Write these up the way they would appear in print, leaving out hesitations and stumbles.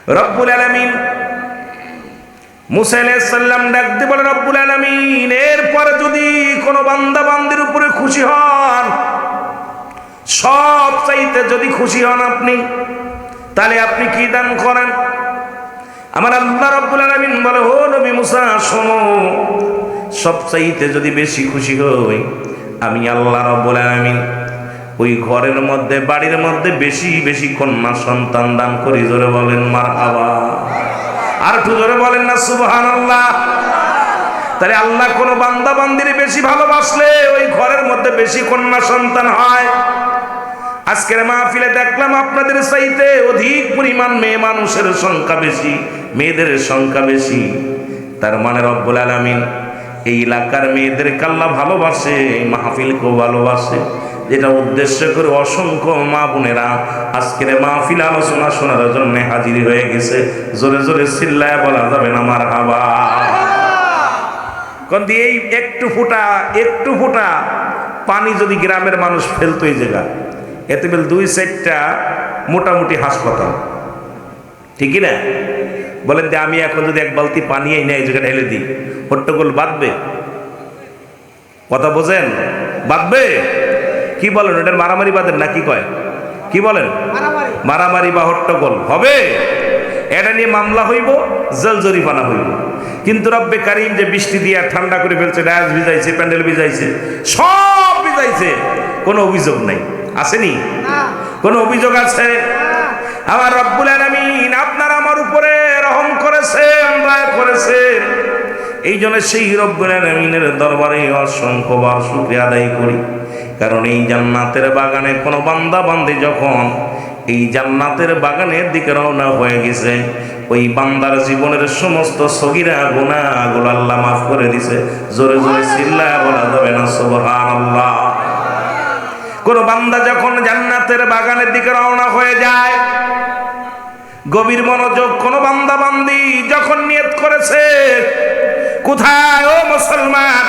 রব্বুল আলামিন মুসা আলাইহিস সালাম ডাক দিয়ে বলে, রব্বুল আলামিন এরপর যদি কোনো বান্দা বান্দির উপরে খুশি হন, সব চাইতে যদি খুশি হন আপনি, তাহলে আপনি কি দান করেন? আমার আল্লাহ রব্বুল আলামিন বলে, ও নবী মুসা শোনো, সব চাইতে যদি বেশি খুশি হই আমি আল্লাহ রব্বুল আলামিন ওই ঘরের মধ্যে, বাড়ির মধ্যে বেশি বেশি কন্যা সন্তান দান করি। জোরে বলেন মারহাবা। আর একটু জোরে বলেন না সুবহানাল্লাহ। তাহলে আল্লাহ কোন বান্দা বান্দির বেশি ভালোবাসলে ওই ঘরের মধ্যে বেশি কন্যা সন্তান হয়। আজকের মাহফিলে দেখলাম আপনাদের চাইতে অধিক পরিমাণ মেয়ে মানুষের সংখ্যা বেশি, মেয়েদের সংখ্যা বেশি। তার মানে রব্বুল আলামিন এই এলাকার মেয়েদেরকে আল্লাহ ভালোবাসে, মাহফিলকেও ভালোবাসে। যেটা উদ্দেশ্য করে অসংখ্য মা বোনেরা আজকের মাহফিল আলোচনা শোনার জন্য হাজির হয়ে গেছে। জোরে জোরে চিল্লায় বলা যাবে না মারহাবা। কোন দিয়ে এই একটু ফোঁটা পানি যদি গ্রামের মানুষ ফেলতো এই জায়গা, এতে বেল 2-4টা মোটামুটি হাসপাতাল, ঠিকই না? বলেন যে আমি এখন যদি এক বালতি পানি এই এই জায়গায় ঢেলে দিই, হট্টগোল বাঁধবে? কথা বোঝেন? বাঁধবে? কি বলেন, ওটার মারামারি বাঁধেন না কি কয়? কি বলেন? মারামারি বা হট্টগোল হবে? এটা নিয়ে মামলা হইব, জেল জরিমানা হইব। কিন্তু রব্বে কারিম যে বৃষ্টি দিয়ে ঠান্ডা করে ফেলছে, ডায়াস ভিজাইছে, প্যান্ডেল ভিজাইছে, সব ভিজাইছে, কোনো অভিযোগ নাই। আসেনি? কোনো অভিযোগ আছে? আমার রব্বুল আলামিন আপনার আমার উপরে রহম করেছেন, দয়া করেছেন। এই জন্য সেই রব্বুল আলামিনের দরবারে অসংখ্যবার শুকরিয়া আদায় করি। কারণ এই জান্নাতের বাগানে কোনো বান্দা বান্দি যখন এই জান্নাতের বাগানের দিকে রওনা হয়ে গেছে, ওই বান্দার জীবনের সমস্ত সগীরা গুনাহগুলো আল্লাহ মাফ করে দিছে। জোরে জোরে চিল্লায় বলা যাবে না সুবহানাল্লাহ। কোন বান্দা যখন জান্নাতের বাগানের দিকে রওনা হয়ে যায়, গভীর মনোযোগ, কোন বান্দা বান্দি যখন নিয়ত করেছে কোথায়, ও মুসলমান,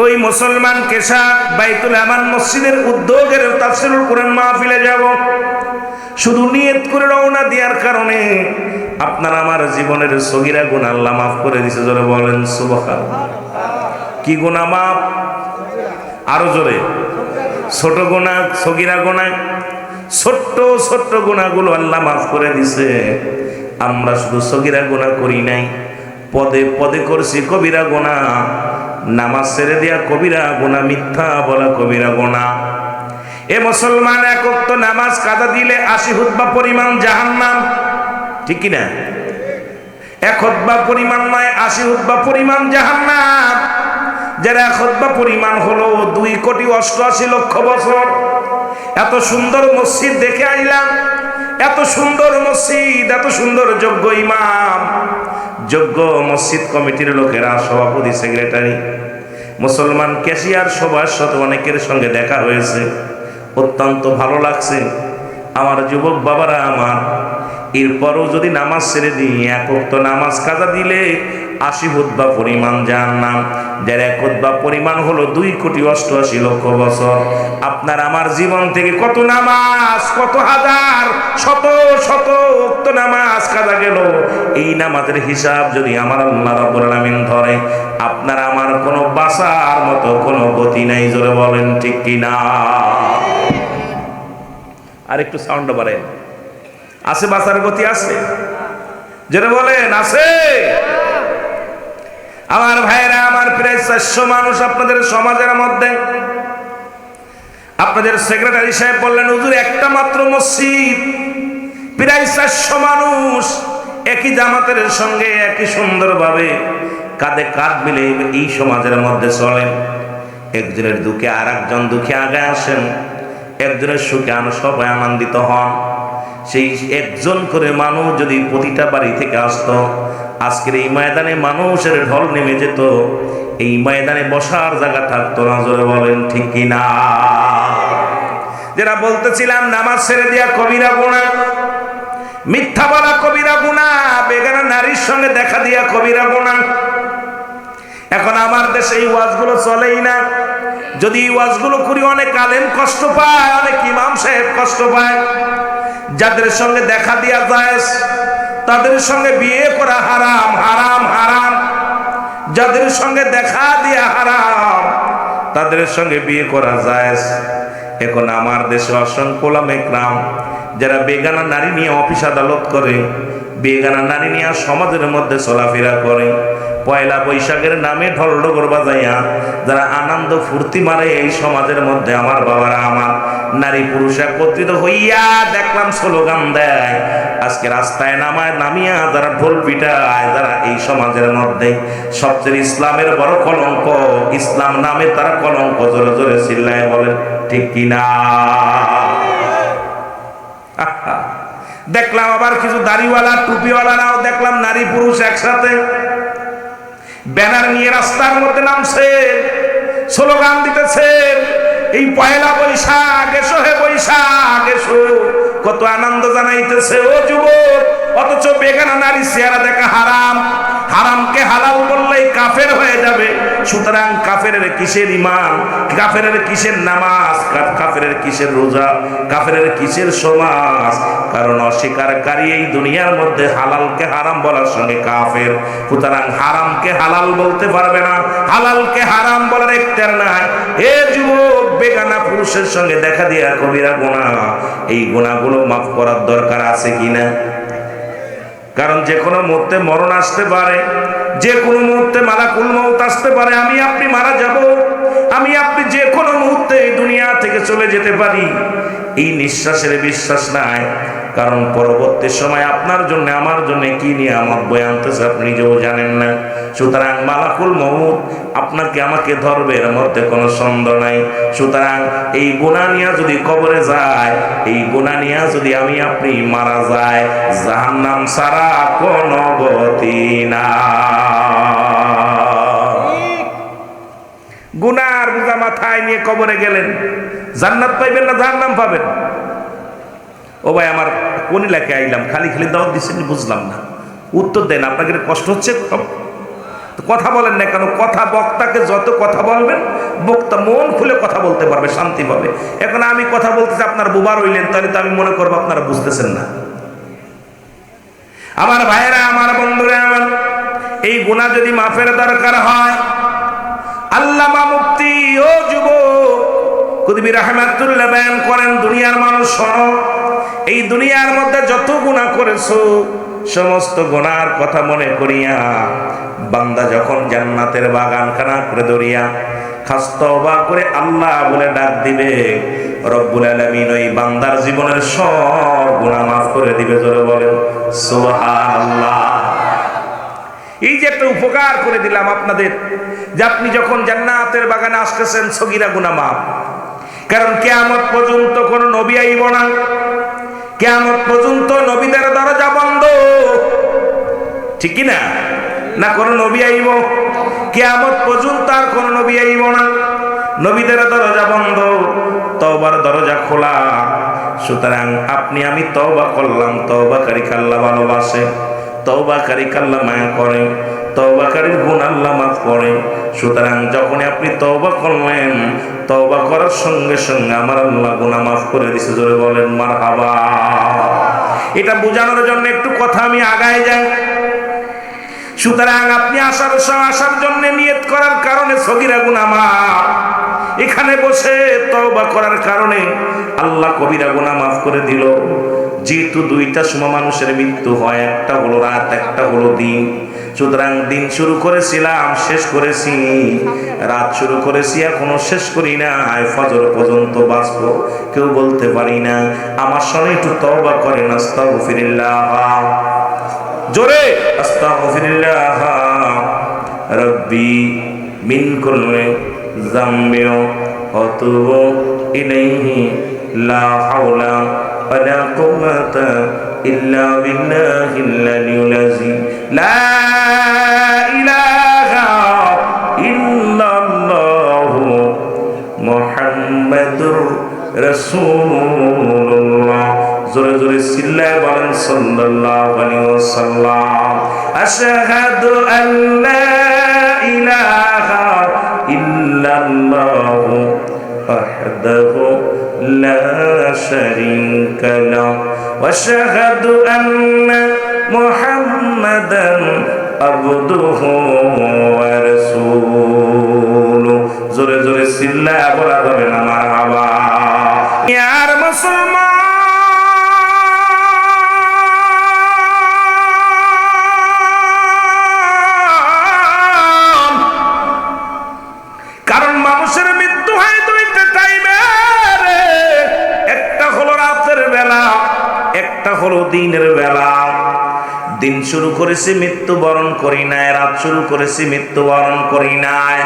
ওই মুসলমান কেশা বাইতুল আমান মসজিদের উদ্যোগের তাফসীরুল কুরআন মাহফিলে যাব, শুধু নিয়ত করে রওনা দেওয়ার কারণে আপনার আমার জীবনের সগীরা গুনাহ আল্লাহ মাফ করে দিয়েছে। জোরে বলেন সুবহানাল্লাহ। কি গুনাহ মাফ? আরো জোরে। ছোট গুনাহ, সগীরা গুনাহ, ছোট্ট ছোট্ট গুনাহগুলো আল্লাহ মাফ করে দিছে। আমরা শুধু সগীরা গুনাহ করি নাই, পদে পদে করছি কবিরা গুনাহ। নামাজ ছেড়ে দেয়া কবিরা গুনাহ, মিথ্যা বলা কবিরা গুনাহ। এ মুসলমান, এক ওয়াক্ত নামাজ কাজা দিলে 80 খুতবা পরিমাণ জাহান্নাম, ঠিক কি না? এক খুতবা পরিমাণ নয়, 80 খুতবা পরিমাণ জাহান্নাম। যারা খুতবা পরিমাণ হলো 2,88,00,000 বছর। এত সুন্দর মসজিদ দেখে আইলাম, এত সুন্দর মসজিদ, এত সুন্দর যোগ্য ইমাম, যোগ্য মসজিদ কমিটির লোকেরা, সভাপতি, সেক্রেটারি, মুসলমান ক্যাশিয়ার, সবার সাথে অনেকের সঙ্গে দেখা হয়েছে, অত্যন্ত ভালো লাগছে। আমার যুবক বাবারা আমার, এরপরও যদি নামাজ ছেড়ে দিই, এক ওয়াক্ত নামাজ কাজা দিলে 80 খুতবা পরিমাণ জাহান্নাম, যার এক খুতবা পরিমাণ হলো 2,88,00,000 বছর। আপনার আমার জীবন থেকে কত নামাজ, কত হাজার, শত শত ওয়াক্ত নামাজ কাজা গেল। এই নামাজের হিসাব যদি আমার আল্লাহ রাব্বুল আলামিন ধরে, আপনার আমার কোনো বাঁচার মতো কোনো গতি নাই। জোরে বলেন ঠিক কিনা? আর একটু সাউন্ড বাড়ায়। আছে বাঁচার গতি? আছে? জোরে বলেন আছে? আমার ভাইরা আমার, প্রায় 400 মানুষ আপনাদের সমাজের মধ্যে। আপনাদের সেক্রেটারি সাহেব বললেন, হুজুর একটা মাত্র মসজিদ, প্রায় 400 মানুষ একই জামাতের সঙ্গে একই সুন্দরভাবে কাঁধে কাঁধ মিলে এই সমাজের মধ্যে চলেন। একজনের দুঃখে আর একজন দুঃখে আগে আসেন, একজনের সুখে সবাই আনন্দিত হন। সেই একজন করে মানুষ যদি প্রতিটা বাড়ি থেকে আসতো, আজকের এই ময়দানে মানুষের ঢল নেমে যেত, এই ময়দানে বসার জায়গা থাকতো না। জোরে বলেন ঠিক কিনা? যারা বলতেছিলাম নামাজ ছেড়ে দেয়া কবিরা গুনাহ, মিথ্যা বলা কবিরা গুনাহ, বেগানা নারীর সঙ্গে দেখা দিয়া কবিরা গুনাহ। এখন আমার দেশে এই ওয়াজগুলো চলেই না। যদি এই ওয়াজগুলো করি, অনেক আলেম কষ্ট পায়, অনেক ইমাম সাহেব কষ্ট পায়। যাদের সঙ্গে দেখা দিয়া যায়, তাদের সঙ্গে বিয়ে করা হারাম, হারাম, হারাম। যাদের সঙ্গে দেখা দেয়া হারাম, তাদের সঙ্গে বিয়ে করা জায়েজ। এখন আমার দেশে অসংখ্য ওলামা ইকরাম যারা বেগানা নারী নিয়ে অফিস আদালত করে, বেগানা নারী নিয়ে সমাজের মধ্যে চলাফেরা করে, পয়লা বৈশাখের নামে ঢোল-ডগর বাজাইয়া যারা আনন্দ ফুর্তি মারে এই সমাজের মধ্যে, আমার বাবারা আমার, নারী পুরুষ একত্রিত হইয়া দেখলাম স্লোগান দেয়। আজকে রাস্তায় নামিয়া যারা ঢোল পিটায়, যারা এই সমাজের মধ্যে সবচেয়ে ইসলামের বড় কলঙ্ক, ইসলাম নামে তারা কলঙ্ক, জোরে জোরে চিল্লায় বলেন ঠিক কিনা? দেখলাম আবার কিছু দাড়িওয়ালা টুপিওয়ালারাও দেখলাম নারী পুরুষ একসাথে ব্যানার নিয়ে রাস্তার মধ্যে নামছে, স্লোগান দিতেছে এই পয়লা বৈশাখ, এসো হে বৈশাখ এসো, কত আনন্দ জানাইতেছে ও যুবক। অথচ বেগানা নারী চেহারা দেখা হারাম, হারামকে হালাল বললেই কাফের হয়ে যাবে। সুতরাং কাফেরের কিসের ঈমান, কাফেরের কিসের নামাজ, কাফেরের কিসের রোজা, কাফেরের কিসের সমাজ? কারণ অস্বীকারী এই দুনিয়ার মধ্যে হালালকে হারাম বলার সঙ্গে কাফের। সুতরাং হারামকে হালাল বলতে পারবে না, হালালকে হারাম বলার এখতিয়ার নাই। এ যুবক, বেগানা পুরুষের সঙ্গে দেখা দিয়া কবিরা গুনাহ, এই গুনাহগুলো মাফ করার দরকার আছে কিনা? কারণ যে কোনো মুহূর্তে মরণ আসতে পারে, যে কোনো মুহূর্তে মালাকুল মউত আসতে পারে, আমি আপনি মারা যাব, আমি আপনি যে কোনো মুহূর্তে এই দুনিয়া থেকে চলে যেতে পারি, এই নিঃশ্বাসের বিশ্বাস নাই। কারণ পরবর্তী সময় আপনার জন্য আমার জন্য কি নিয়ামত বয়ে আনতেছে আপনি নিজেও জানেন না। সুতরাং মালাকুল মউত আপনাকে আমাকে ধরবে, এর মধ্যে কোনো সন্দেহ নাই। সুতরাং এই গুনাহ নিয়া যদি কবরে যায়, এই গুনাহ নিয়া যদি আমি আপনি মারা যায়, জাহান্নাম ছাড়া কোনো গতি না। গুনার বোঝা মাথায় নিয়ে কবরে গেলেন, জান্নাত পাইবেন না জাহান্নাম পাবেন? ও ভাই আমার, কোন এলাকায় আইলাম, খালি খালি দাওয়াত দিচ্ছেন, বুঝলাম না। উত্তর দেন, আপনাকে কষ্ট হচ্ছে? কথা বলেন না কেন? কথা, বক্তাকে যত কথা বলবেন, বক্তা মন খুলে কথা বলতে পারবে, শান্তি পাবে। এখন আমি কথা বলতেছি, আপনার বুবার হইলেন, তাহলে তো আমি মনে করবো আপনারা বুঝতেছেন না। আমার ভাইয়েরা, আমার বন্ধুরা আমার, এই গুনাহ যদি মাফের দরকার হয়, আল্লামা মুফতি ও যুবক কুতুবী রাহমাতুল্লাহ বয়ান করেন, দুনিয়ার মানুষ শোনো, এই দুনিয়ার মধ্যে যত গুনাহ করেছো, সমস্ত গুনার কথা মনে করিয়া বান্দা যখন জান্নাতের বাগানখানা করে ধরিয়া খাস তওবা করে আল্লাহ বলে ডাক দিবে, রব্বুল আলামিন ওই বান্দার জীবনের সব গুনাহ মাফ করে দিবে। জোরে বলেন সুবহানাল্লাহ। এই যে একটা উপকার করে দিলাম আপনাদের, যে আপনি যখন জান্নাতের বাগানে আসতেছেন, সগীরা গুনাহ মাফ। কারণ কিয়ামত পর্যন্ত কোন নবী আইব না, কিয়ামত পর্যন্ত নবীদের দরজা বন্ধ, ঠিক কি না? না কোন নবী আইব? কিয়ামত পর্যন্ত আর কোন নবী আইব না, নবীদের দরজা বন্ধ, তওবার দরজা খোলা। সুতরাং আপনি আমি তওবা করলাম, তওবাকারীকে আল্লাহ ভালোবাসে, তওবাকারীকে আল্লাহ মায়া করে, তওবাকারীর গুনাহ আল্লাহ মাফ করে। সুতরাং যখন আপনি তওবা করলেন, তওবা করার সঙ্গে সঙ্গে আমার আল্লাহ গুনাহ মাফ করে দিয়েছে। জোরে বলেন মারহাবা। এটা বোঝানোর জন্য একটু কথা আমি আগায় যাই। সুতরাং আপনি আসার জন্য নিয়ত করার কারণে সগীরা গুনাহ মাফ, এখানে বসে তওবা করার কারণে আল্লাহ কবিরা গুনাহ মাফ করে দিল। যেহেতু দুইটা সময় মানুষের মৃত্যু হয়, একটা হলো রাত, একটা হলো দিন। সুতরাং দিন শুরু করেছিলাম, শেষ করেছি, রাত শুরু করেছি, এখনো শেষ করি না, ফজর পর্যন্ত বাঁচবো কেউ বলতে পারি না। আমার সঙ্গে একটু তওবা করেন, আস্তাগফিরুল্লাহ, জোরে আস্তাগফিরুল্লাহ রব্বি মিন কুল্লি যামবিন ওয়া তুবু ইলাইহি লা হাওলা ওয়ালা কুওয়াতা ইল্লা বিল্লাহিল আলিয়্যিল আযীম। লা ইলাহা ইল্লাল্লাহু মুহাম্মাদুর রাসূলুল্লাহ। জোরে জোরে চিল্লায় বলেন সাল্লাল্লাহু আলাইহি ওয়াসাল্লাম। আশহাদু আল্লা ইলাহা ইল্লাল্লাহু ওয়াহদাহু لا شريك له وأشهد أن محمدا عبده ورسوله জোরে জোরে চিল্লায়া বলা যাবে না মারহাবা। ইয়ার মুসলমান কারণ মানুষের মৃত্যু হয় দুইটা টাইমে, একটা হলো রাতের বেলা, একটা হলো দিনের বেলা। দিন শুরু করেছি মৃত্যুবরণ করি নাই, রাত শুরু করেছি মৃত্যুবরণ করি নাই।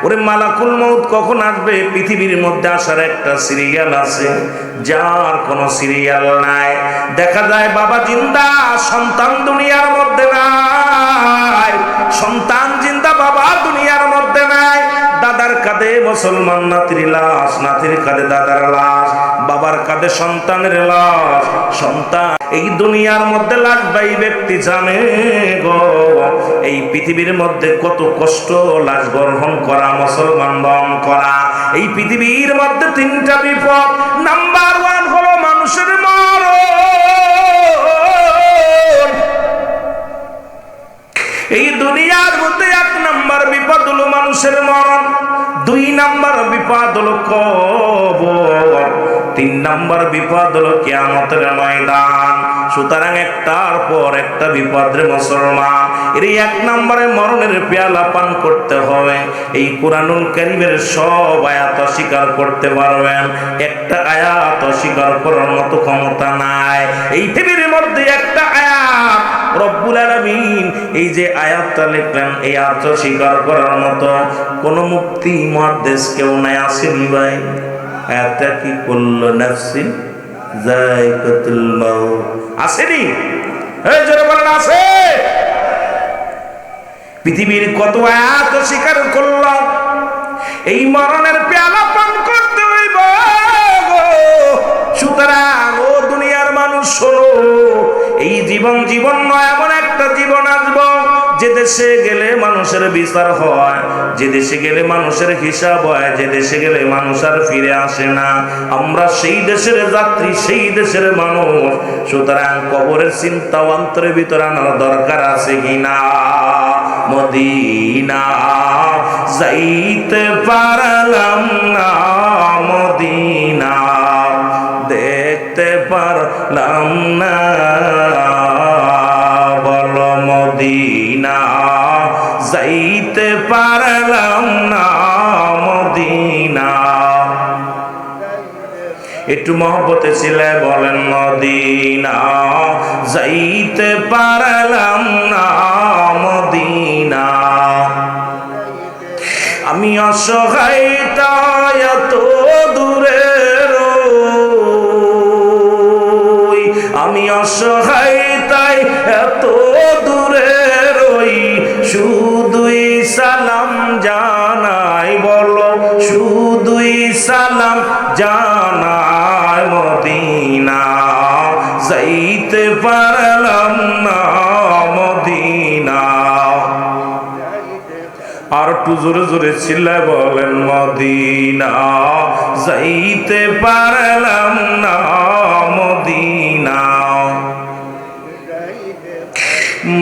ওরে মালাকুল মউত কখন আসবে পৃথিবীর মধ্যে আসার একটা সিরিয়াল আছে, যার কোনো সিরিয়াল নাই। দেখা যায় বাবা জিন্দা, সন্তান দুনিয়ার মধ্যে নাই, সন্তান জিন্দা বাবা দুনিয়ার মধ্যে নাই। দাদার কাঁধে মুসলমান নাতির লাশ, নাতির কাঁধে দাদার লাশ, বাবার কাঁধে সন্তানের লাশ। সন্তান এই দুনিয়ার মধ্যে লাগবাই ব্যক্তি জানে গো, এই পৃথিবীর মধ্যে কত কষ্ট লাশ গ্রহণ করা, মুসলমান বহন করা। এই পৃথিবীর মধ্যে তিনটা বিপদ। নাম্বার 1 হলো মানুষের মরণ। এই দুনিয়ার মধ্যে 1 নাম্বার বিপদ হলো মানুষের মরণ, 2 নাম্বার বিপদ হলো কবর, 3 নাম্বার বিপদ হলো কিয়ামতের ময়দান। সুতরাং একটার পর একটা বিপদ রে মুসলমান। এর 1 নম্বরে মরণের পেয়ালা পান করতে হবে। এই কুরআনুল কারীমের সব আয়াত অস্বীকার করতে পারবেন, একটা আয়াত অস্বীকার করার মতো ক্ষমতা নাই। এই পৃথিবীর মধ্যে একটা আয়াত রব্বুল আলামিন এই যে আয়াতটা লিখলেন, এই আয়াত অস্বীকার করার মতো কোন মুফতি মুহাদ্দিস কেউ নাই, আসেনি ভাই? আয়াতটা কি করলো? নাফসি যায়কাতুল মাউত, আসেনি? এই জোরে বলেন আছে। পৃথিবীর কত আয়াত স্বীকার করলাম, এই মরণের পেয়ালা পান করতে হইব। সুতরাং ও দুনিয়ার মানুষ শোনো, এই জীবন জীবন নয়, এমন একটা জীবন আসবো যে দেশে গেলে মানুষের বিচার হয়, যে দেশে গেলে মানুষের হিসাব হয়, যে দেশে গেলে মানুষ আর ফিরে আসে না। আমরা সেই দেশের যাত্রী, সেই দেশের মানুষ। সুতরাং কবরের চিন্তা অন্তরের ভিতরে আনার দরকার আছে কিনা? মদিনা যাইতে পারলাম না, মদিনা দেখতে পারলাম না, বলো মদিনা যাইতে পারলাম না, মদিনা। একটু মহব্বতে ছিলে বলেন মদিনা যাইতে পারলাম না, মদিনা। আমি অসহায় তাই এত দূরে রই, আমি অসহায় তাই এত দূরে রই, শুধুই সালাম জানাই, বলো শুধুই সালাম জানাই, মদিনা যাইতে পারলাম না, মদিনা। আর একটু জোরে জোরে চিল্লায় বলেন মদিনা যাইতে পারলাম না, মদিনা।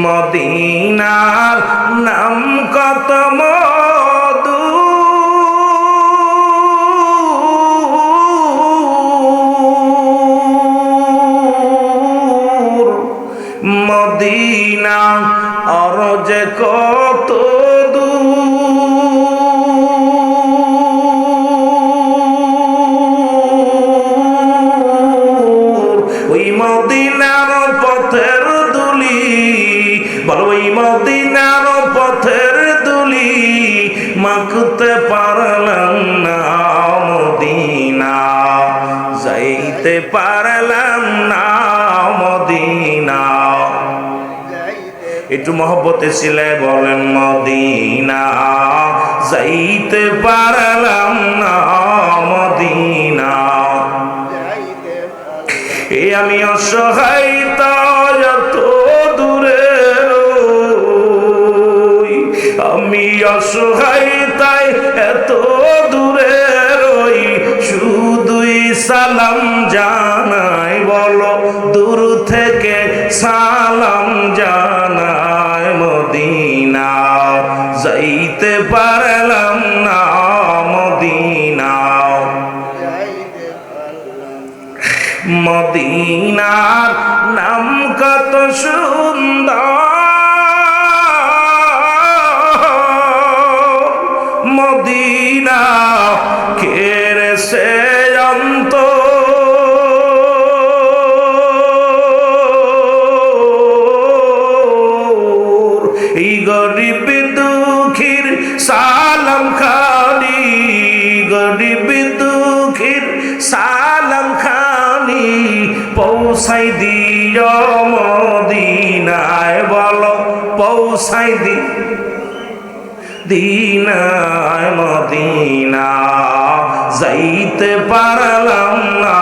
মদিনার নাম কত মধু, মদিনা আর যে কত দূর, ওই মদিনার পথের দুলি, বলো ওই মদিনার পথের দুলি মাখতে পারলাম না, মদিনা যাইতে পারলাম না, মদিনা। একটু মহব্বতে ছিলে বলেন মদিনা যাইতে পারলাম না, মদিনা। এ আমি অসহায় তাই এত দূরে রই, আমি অসহায় তাই এত দূরে রই, শুধুই সালাম জানাই, বলো দূর থেকে সালাম জানাই। মদিনা যাইতে পারলাম না, মদিনা মদিনার নাম কত সুন্দর, মদিনা কেড়ে সে অন্ত, এই গরিব দুঃখীর সালাম খানি, গরিব দুঃখীর সালাম খানি পৌঁছাই দিও মদিনায়, বলো পৌঁছাই দিনায়। মদিনা যাইতে পারলাম না,